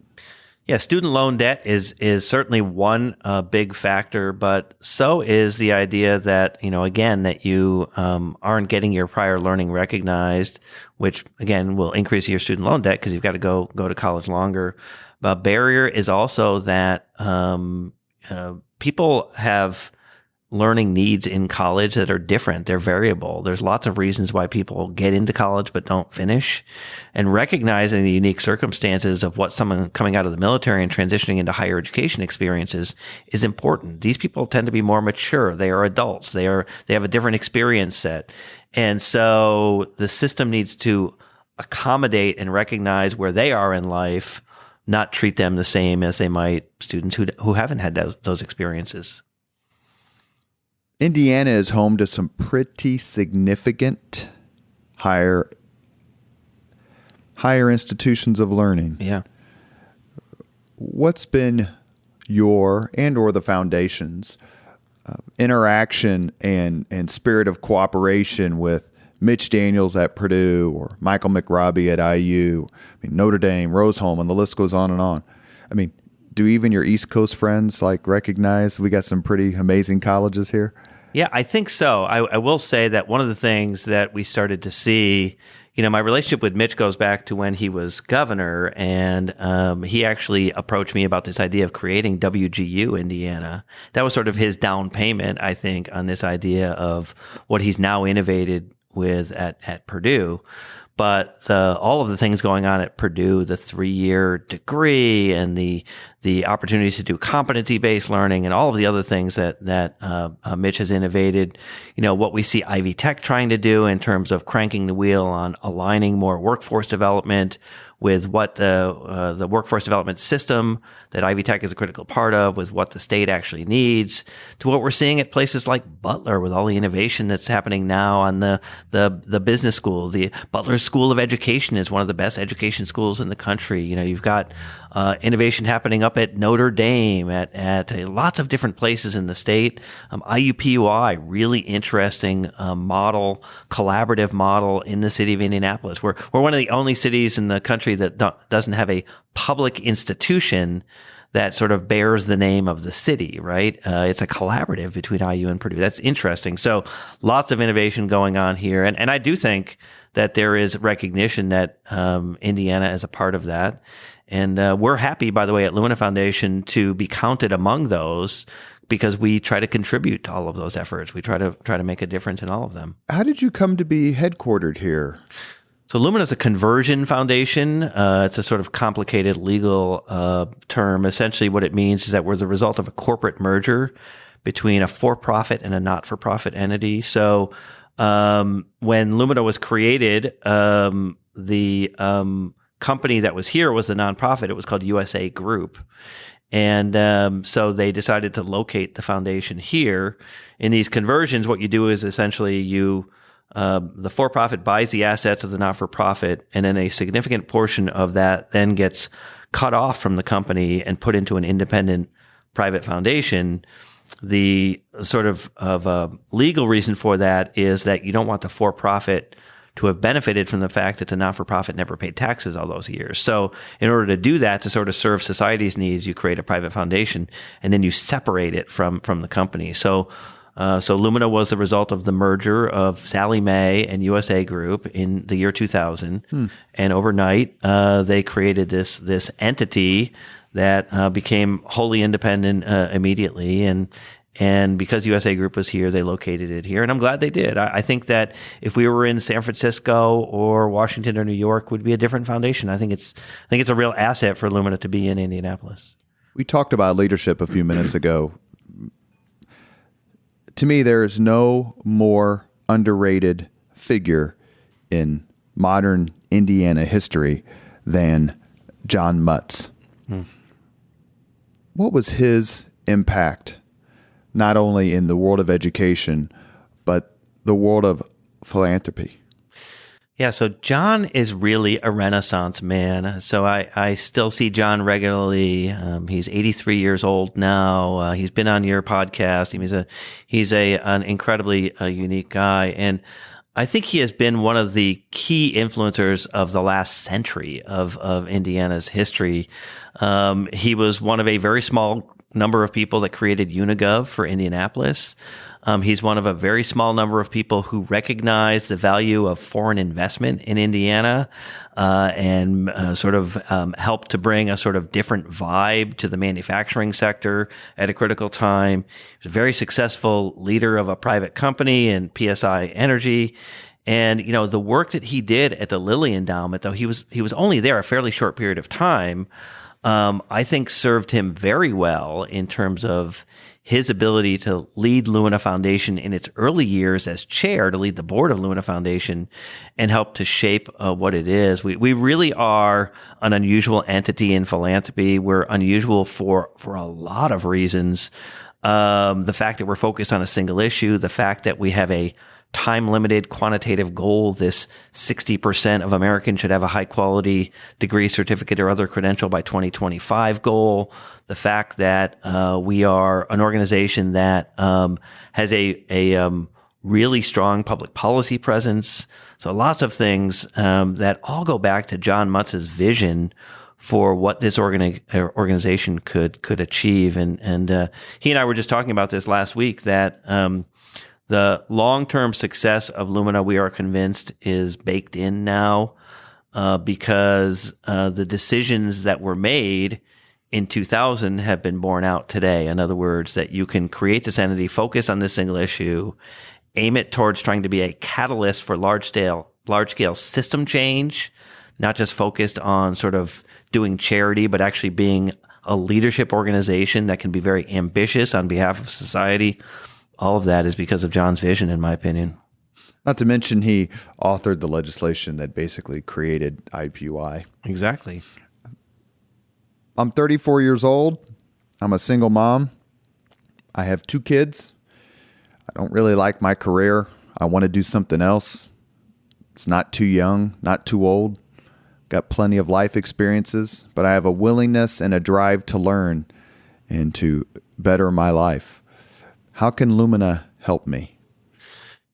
Yeah, student loan debt is certainly one big factor, but so is the idea that, again, that you aren't getting your prior learning recognized, which again will increase your student loan debt because you've got to go to college longer. But barrier is also that people have learning needs in college that are different. They're variable. There's lots of reasons why people get into college but don't finish. And recognizing the unique circumstances of what someone coming out of the military and transitioning into higher education experiences is important. These people tend to be more mature. They are adults. They have a different experience set. And so the system needs to accommodate and recognize where they are in life, not treat them the same as they might students who haven't had those experiences. Indiana is home to some pretty significant higher institutions of learning. Yeah. What's been your or the foundation's interaction and spirit of cooperation with Mitch Daniels at Purdue or Michael McRobbie at IU, Notre Dame, Roseholm, and the list goes on and on? I mean, do even your East Coast friends recognize we got some pretty amazing colleges here? Yeah, I think so. I will say that one of the things that we started to see, my relationship with Mitch goes back to when he was governor, and he actually approached me about this idea of creating WGU Indiana. That was sort of his down payment, I think, on this idea of what he's now innovated with at Purdue. But all of the things going on at Purdue, the 3-year degree and the opportunities to do competency-based learning and all of the other things that Mitch has innovated, what we see Ivy Tech trying to do in terms of cranking the wheel on aligning more workforce development with what the workforce development system that Ivy Tech is a critical part of, with what the state actually needs, to what we're seeing at places like Butler with all the innovation that's happening now on the business school. The Butler School of Education is one of the best education schools in the country. You've got innovation happening up at Notre Dame, at lots of different places in the state. IUPUI, really interesting collaborative model in the city of Indianapolis. We're one of the only cities in the country that doesn't have a public institution that sort of bears the name of the city, right? It's a collaborative between IU and Purdue. That's interesting. So lots of innovation going on here. And I do think that there is recognition that Indiana is a part of that. And we're happy, by the way, at Lumina Foundation to be counted among those, because we try to contribute to all of those efforts. We try to make a difference in all of them. How did you come to be headquartered here? So Lumina is a conversion foundation. It's a sort of complicated legal term. Essentially what it means is that we're the result of a corporate merger between a for-profit and a not-for-profit entity. So when Lumina was created, the company that was here was the nonprofit. It was called USA Group. And so they decided to locate the foundation here. In these conversions, what you do is essentially the for-profit buys the assets of the not-for-profit, and then a significant portion of that then gets cut off from the company and put into an independent private foundation. The sort of legal reason for that is that you don't want the for-profit to have benefited from the fact that the not-for-profit never paid taxes all those years. So in order to do that, to sort of serve society's needs, you create a private foundation, and then you separate it from the company. So Lumina was the result of the merger of Sallie Mae and USA Group in the year 2000. And overnight, they created this entity that became wholly independent immediately. And because USA Group was here, they located it here. And I'm glad they did. I think that if we were in San Francisco or Washington or New York, would be a different foundation. I think it's a real asset for Lumina to be in Indianapolis. We talked about leadership a few minutes ago. To me, there is no more underrated figure in modern Indiana history than John Mutz. What was his impact, not only in the world of education, but the world of philanthropy? Yeah, so John is really a Renaissance man. So I still see John regularly. He's 83 years old now. He's been on your podcast. He's an incredibly unique guy, and I think he has been one of the key influencers of the last century of Indiana's history. He was one of a very small number of people that created Unigov for Indianapolis. He's one of a very small number of people who recognize the value of foreign investment in Indiana, and helped to bring a sort of different vibe to the manufacturing sector at a critical time. He's a very successful leader of a private company in PSI Energy. And, the work that he did at the Lilly Endowment, though he was only there a fairly short period of time, I think served him very well in terms of his ability to lead Lumina Foundation in its early years as chair, to lead the board of Lumina Foundation and help to shape what it is. We really are an unusual entity in philanthropy. We're unusual for a lot of reasons. The fact that we're focused on a single issue, the fact that we have a time-limited quantitative goal, this 60% of Americans should have a high-quality degree, certificate, or other credential by 2025 goal, the fact that we are an organization that has a really strong public policy presence. So lots of things that all go back to John Mutz's vision for what this organization could achieve. And he and I were just talking about this last week, that the long-term success of Lumina, we are convinced, is baked in now, because the decisions that were made in 2000 have been borne out today. In other words, that you can create this entity, focus on this single issue, aim it towards trying to be a catalyst for large-scale system change, not just focused on sort of doing charity, but actually being a leadership organization that can be very ambitious on behalf of society. All of that is because of John's vision, in my opinion. Not to mention he authored the legislation that basically created IPUI. Exactly. I'm 34 years old. I'm a single mom. I have 2 kids. I don't really like my career. I want to do something else. It's not too young, not too old. Got plenty of life experiences, but I have a willingness and a drive to learn and to better my life. How can Lumina help me?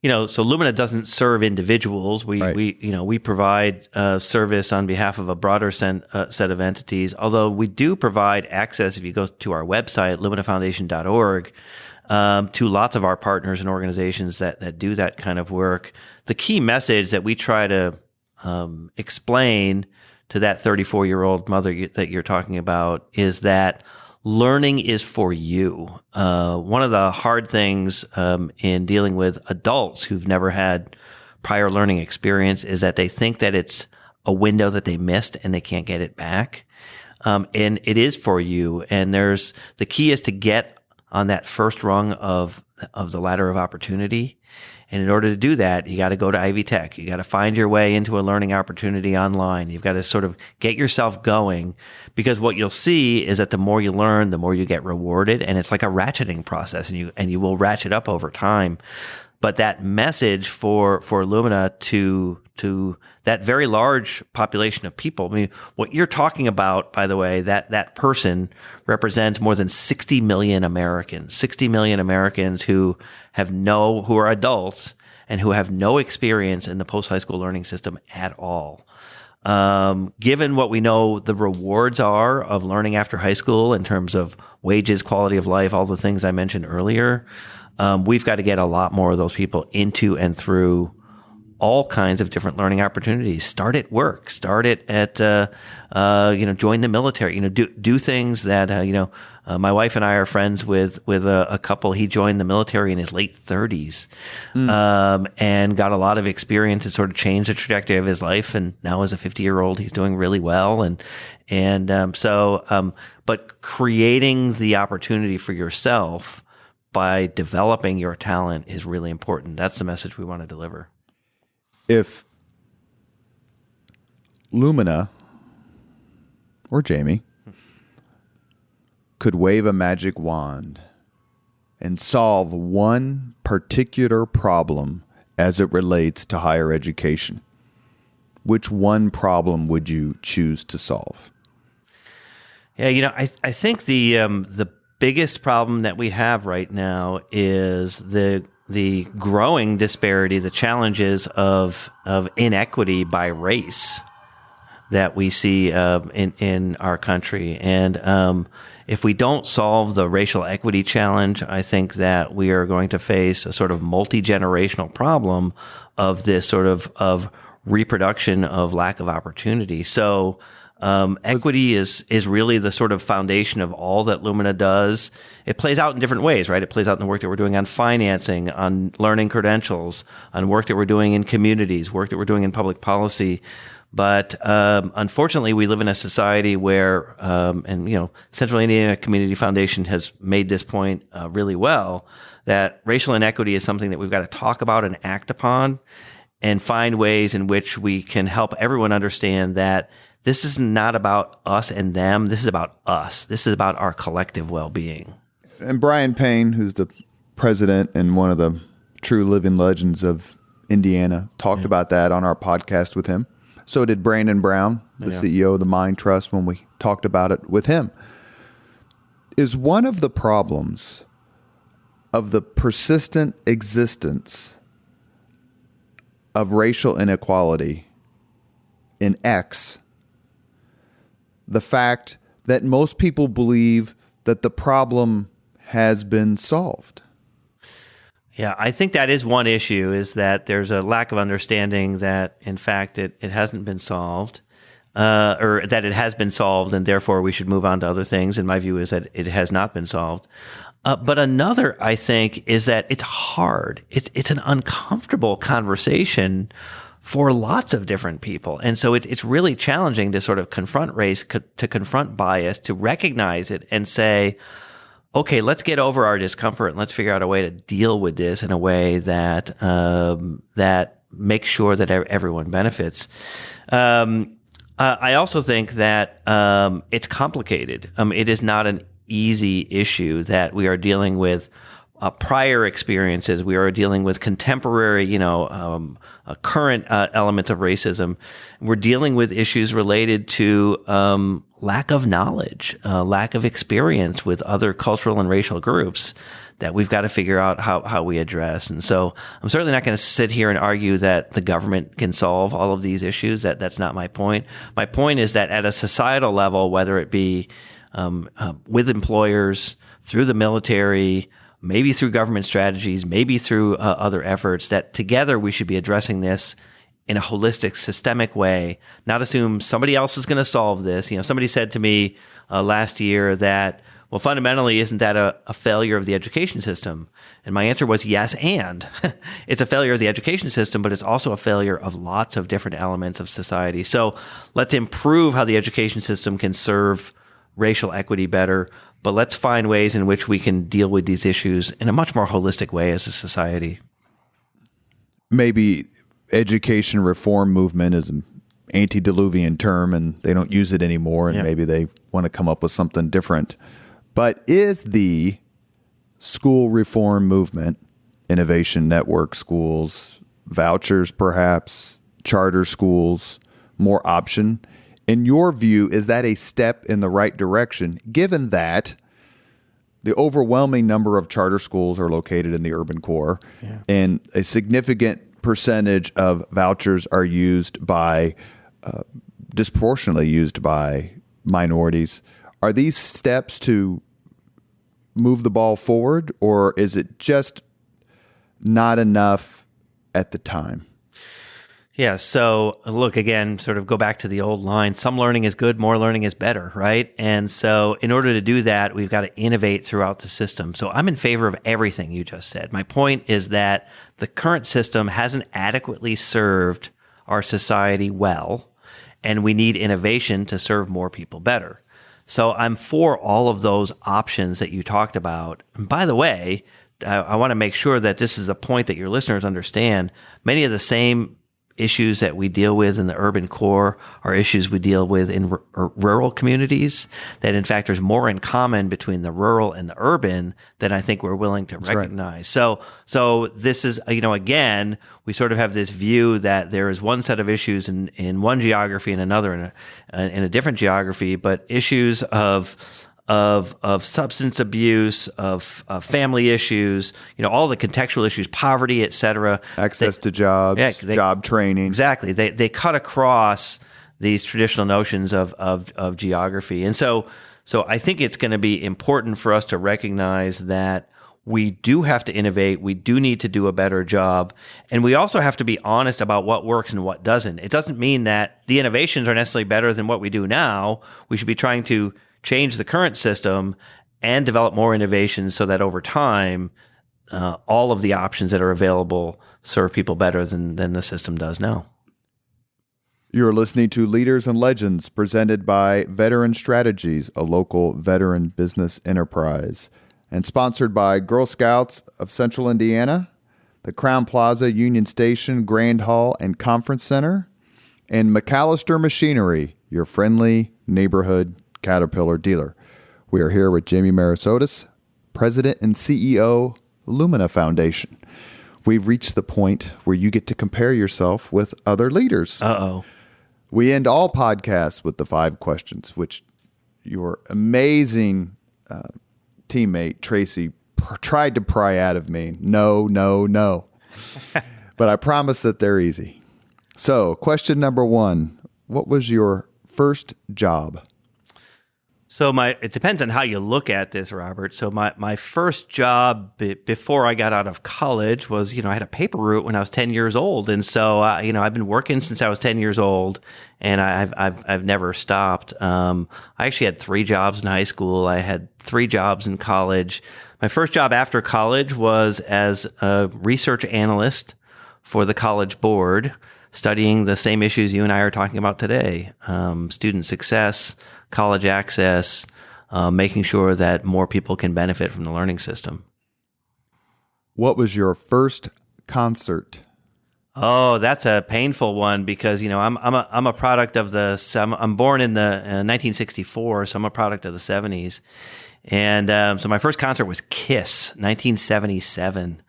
So Lumina doesn't serve individuals. We provide service on behalf of a broader set of entities, although we do provide access, if you go to our website, luminafoundation.org, to lots of our partners and organizations that do that kind of work. The key message that we try to explain to that 34-year-old mother that you're talking about is that learning is for you. One of the hard things in dealing with adults who've never had prior learning experience is that they think that it's a window that they missed and they can't get it back. And it is for you. And the key is to get on that first rung of the ladder of opportunity. And in order to do that, you got to go to Ivy Tech. You got to find your way into a learning opportunity online. You've got to sort of get yourself going, because what you'll see is that the more you learn, the more you get rewarded. And it's like a ratcheting process, and you will ratchet up over time. But that message for Lumina to that very large population of people, I mean, what you're talking about, by the way, that person represents more than 60 million Americans, 60 million Americans who are adults and who have no experience in the post-high school learning system at all. Given what we know the rewards are of learning after high school in terms of wages, quality of life, all the things I mentioned earlier, we've got to get a lot more of those people into and through all kinds of different learning opportunities. Start at work, start it at, join the military, do things that, my wife and I are friends with a couple. He joined the military in his late 30s, and got a lot of experience and sort of changed the trajectory of his life. And now as a 50-year-old, he's doing really well. But creating the opportunity for yourself by developing your talent is really important. That's the message we want to deliver. If Lumina or Jamie could wave a magic wand and solve one particular problem as it relates to higher education, which one problem would you choose to solve? Yeah, I think the biggest problem that we have right now is the growing disparity, the challenges of inequity by race that we see in our country. And if we don't solve the racial equity challenge, I think that we are going to face a sort of multi-generational problem of this sort of reproduction of lack of opportunity. So equity is really the sort of foundation of all that Lumina does. It plays out in different ways, right? It plays out in the work that we're doing on financing, on learning credentials, on work that we're doing in communities, work that we're doing in public policy. But unfortunately, we live in a society where, Central Indiana Community Foundation has made this point really well, that racial inequity is something that we've got to talk about and act upon, and find ways in which we can help everyone understand that this is not about us and them. This is about us. This is about our collective well-being. And Brian Payne, who's the president and one of the true living legends of Indiana, talked about that on our podcast with him. So did Brandon Brown, the CEO of the Mind Trust, when we talked about it with him. Is one of the problems of the persistent existence of racial inequality in X the fact that most people believe that the problem has been solved? Yeah, I think that is one issue, is that there's a lack of understanding that, in fact, it hasn't been solved, or that it has been solved, and therefore we should move on to other things. And my view is that it has not been solved. But another, I think, is that it's hard. It's an uncomfortable conversation for lots of different people. And so it's really challenging to sort of confront race, to confront bias, to recognize it and say, okay, let's get over our discomfort and let's figure out a way to deal with this in a way that that makes sure that everyone benefits. I also think that it's complicated. It is not an easy issue, that we are dealing with prior experiences. We are dealing with contemporary, current elements of racism. We're dealing with issues related to lack of knowledge, lack of experience with other cultural and racial groups that we've got to figure out how we address. And so I'm certainly not going to sit here and argue that the government can solve all of these issues. That's not my point. My point is that at a societal level, whether it be with employers, through the military, maybe through government strategies, maybe through other efforts, that together we should be addressing this in a holistic, systemic way, not assume somebody else is going to solve this. Somebody said to me last year that, well, fundamentally, isn't that a failure of the education system? And my answer was yes, and it's a failure of the education system, but it's also a failure of lots of different elements of society. So let's improve how the education system can serve racial equity better, but let's find ways in which we can deal with these issues in a much more holistic way as a society. Maybe education reform movement is an antediluvian term and they don't use it anymore, and maybe they want to come up with something different. But is the school reform movement, innovation network schools, vouchers perhaps, charter schools, more option, in your view, is that a step in the right direction, given that the overwhelming number of charter schools are located in the urban core, and a significant percentage of vouchers are used by, disproportionately used by minorities? Are these steps to move the ball forward, or is it just not enough at the time? Yeah. So look, again, sort of go back to the old line, some learning is good, more learning is better, right? And so in order to do that, we've got to innovate throughout the system. So I'm in favor of everything you just said. My point is that the current system hasn't adequately served our society well, and we need innovation to serve more people better. So I'm for all of those options that you talked about. And by the way, I want to make sure that this is a point that your listeners understand. Many of the same issues that we deal with in the urban core are issues we deal with in rural communities, that in fact there's more in common between the rural and the urban than I think we're willing to recognize. Right. So this is, again, we sort of have this view that there is one set of issues in one geography and another in a different geography, but issues of substance abuse, of family issues, all the contextual issues, poverty, et cetera. Access to jobs, job training. Exactly. They cut across these traditional notions of geography. And so So I think it's going to be important for us to recognize that we do have to innovate. We do need to do a better job. And we also have to be honest about what works and what doesn't. It doesn't mean that the innovations are necessarily better than what we do now. We should be trying to change the current system and develop more innovations so that over time, all of the options that are available serve people better than the system does now. You're listening to Leaders and Legends, presented by Veteran Strategies, a local veteran business enterprise, and sponsored by Girl Scouts of Central Indiana, the Crown Plaza Union Station Grand Hall and Conference Center, and McAllister Machinery, your friendly neighborhood Caterpillar dealer. We are here with Jamie Merisotis, President and CEO, Lumina Foundation. We've reached the point where you get to compare yourself with other leaders. Uh-oh. We end all podcasts with the 5 questions, which your amazing teammate, Tracy, tried to pry out of me. No. But I promise that they're easy. So, question number 1, what was your first job? So it depends on how you look at this, Robert. So my first job before I got out of college was, I had a paper route when I was 10 years old. And so, I've been working since I was 10 years old, and I've never stopped. I actually had 3 jobs in high school. I had 3 jobs in college. My first job after college was as a research analyst for the College Board, studying the same issues you and I are talking about today. Student success, college access, making sure that more people can benefit from the learning system. What was your first concert? Oh, that's a painful one because, I'm a product of I'm born in the 1964, so I'm a product of the 70s. And so my first concert was Kiss, 1977.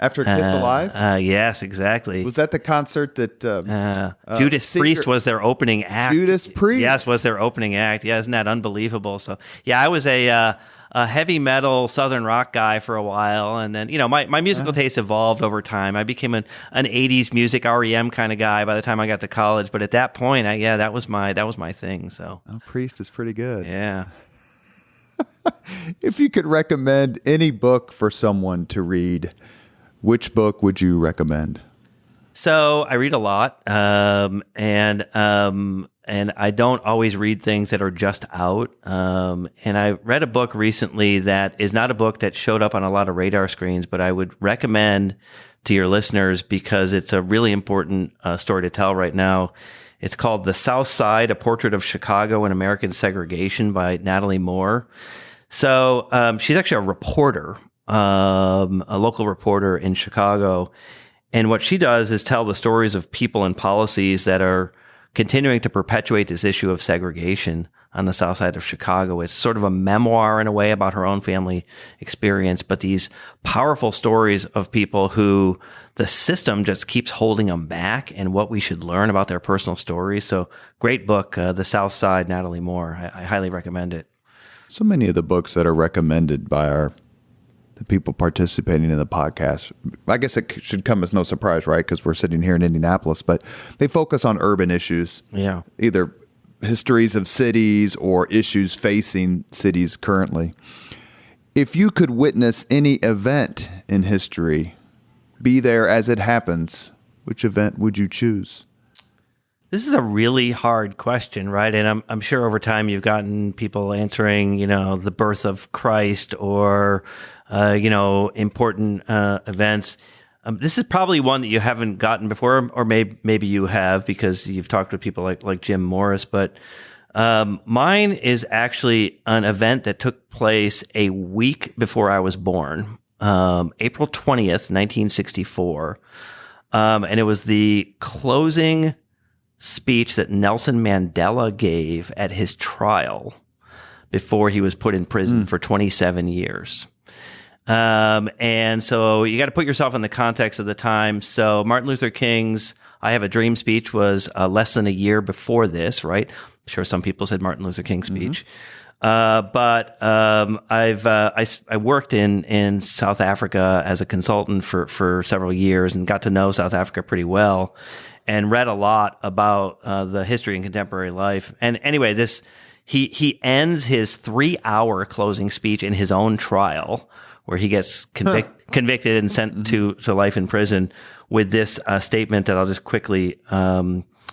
After Kiss Alive? Yes, exactly. Was that the concert that... Judas Priest was their opening act. Judas Priest? Yes, was their opening act. Yeah, isn't that unbelievable? So, yeah, I was a heavy metal Southern rock guy for a while. And then, my musical taste evolved over time. I became an 80s music REM kind of guy by the time I got to college. But at that point, that was my thing. So, Priest is pretty good. Yeah. If you could recommend any book for someone to read, which book would you recommend? So I read a lot, and I don't always read things that are just out. And I read a book recently that is not a book that showed up on a lot of radar screens, but I would recommend to your listeners because it's a really important story to tell right now. It's called The South Side, A Portrait of Chicago and American Segregation by Natalie Moore. So she's actually a reporter, a local reporter in Chicago. And what she does is tell the stories of people and policies that are continuing to perpetuate this issue of segregation on the south side of Chicago. It's sort of a memoir in a way about her own family experience, but these powerful stories of people who the system just keeps holding them back and what we should learn about their personal stories. So great book, The South Side, Natalie Moore. I highly recommend it. So many of the books that are recommended by the people participating in the podcast, I guess it should come as no surprise, right? Because we're sitting here in Indianapolis, but they focus on urban issues. Yeah. Either histories of cities or issues facing cities currently. If you could witness any event in history, be there as it happens, which event would you choose? This is a really hard question, right? And I'm sure over time you've gotten people answering, the birth of Christ or, important events. This is probably one that you haven't gotten before, or maybe you have because you've talked with people like Jim Morris. But mine is actually an event that took place a week before I was born, April 20th, 1964. And it was the closing speech that Nelson Mandela gave at his trial before he was put in prison for 27 years. And so you got to put yourself in the context of the time. So Martin Luther King's I Have a Dream speech was less than a year before this, right? I'm sure some people said Martin Luther King's speech. But I worked in South Africa as a consultant for several years and got to know South Africa pretty well and read a lot about the history and contemporary life. And anyway, he ends his 3-hour closing speech in his own trial, where he gets convicted and sent to life in prison, with this statement that I'll just quickly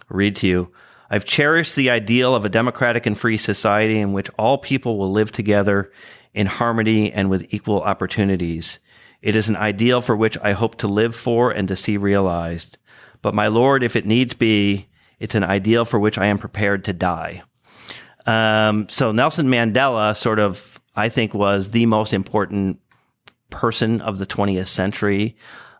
read to you. I've cherished the ideal of a democratic and free society in which all people will live together in harmony and with equal opportunities. It is an ideal for which I hope to live for and to see realized. But my Lord, if it needs be, it's an ideal for which I am prepared to die. So Nelson Mandela sort of, I think, was the most important person of the 20th century.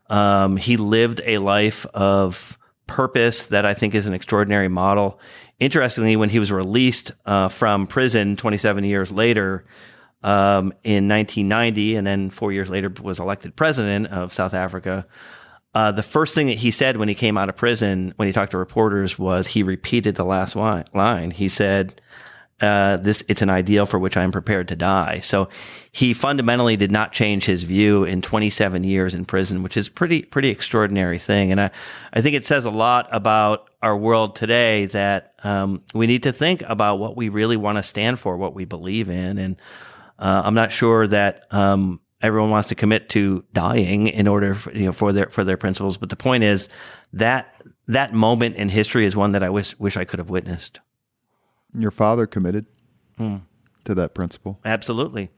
He lived a life of purpose that I think is an extraordinary model. Interestingly, when he was released from prison 27 years later, in 1990, and then 4 years later was elected president of South Africa, the first thing that he said when he came out of prison, when he talked to reporters, was he repeated the last line. He said, it's an ideal for which I am prepared to die. So he fundamentally did not change his view in 27 years in prison, which is pretty extraordinary thing. And I think it says a lot about our world today that, we need to think about what we really want to stand for, what we believe in. And, I'm not sure that, everyone wants to commit to dying in order for their principles. But the point is that moment in history is one that I wish I could have witnessed. Your father committed to that principle. Absolutely.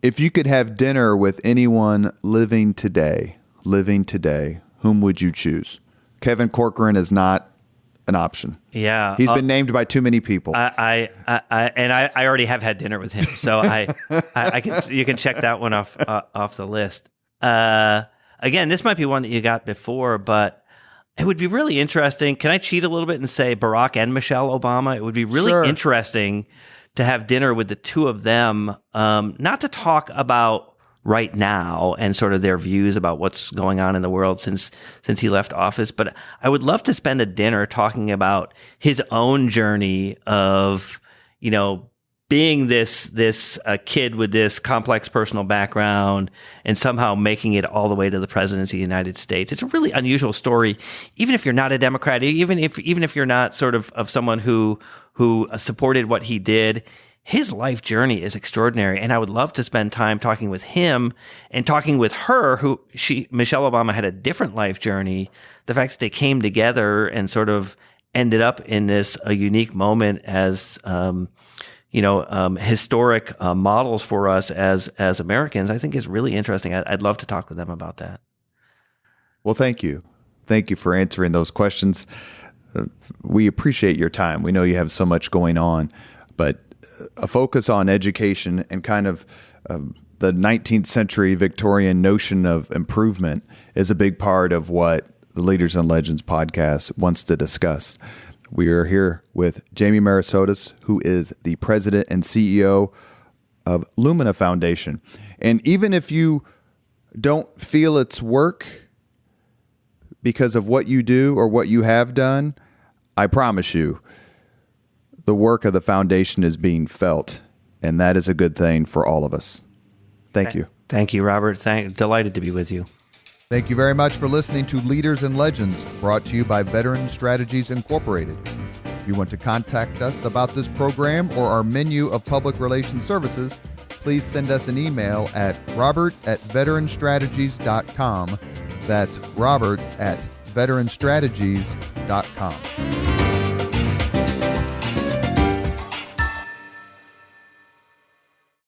If you could have dinner with anyone living today, whom would you choose? Kevin Corcoran is not an option. Yeah. He's been named by too many people. I already have had dinner with him. So you can check that one off the list. Again, this might be one that you got before, but it would be really interesting. Can I cheat a little bit and say Barack and Michelle Obama? It would be really interesting to have dinner with the two of them, not to talk about right now and sort of their views about what's going on in the world since he left office, but I would love to spend a dinner talking about his own journey of, being this kid with this complex personal background and somehow making it all the way to the presidency of the United States. It's a really unusual story, even if you're not a Democrat, even if you're not sort of someone who supported what he did. His life journey is extraordinary, and I would love to spend time talking with him and talking with her, Michelle Obama had a different life journey. The fact that they came together and sort of ended up in a unique moment as historic models for us as Americans, I think is really interesting. I'd love to talk with them about that. Well, thank you. Thank you for answering those questions. We appreciate your time. We know you have so much going on, but a focus on education and kind of the 19th century Victorian notion of improvement is a big part of what the Leaders and Legends podcast wants to discuss. We are here with Jamie Merisotis, who is the president and CEO of Lumina Foundation. And even if you don't feel it's work because of what you do or what you have done, I promise you, the work of the foundation is being felt, and that is a good thing for all of us. Thank you. Thank you, Robert. Delighted to be with you. Thank you very much for listening to Leaders and Legends, brought to you by Veteran Strategies Incorporated. If you want to contact us about this program or our menu of public relations services, please send us an email at robert@veteranstrategies.com. That's robert@veteranstrategies.com.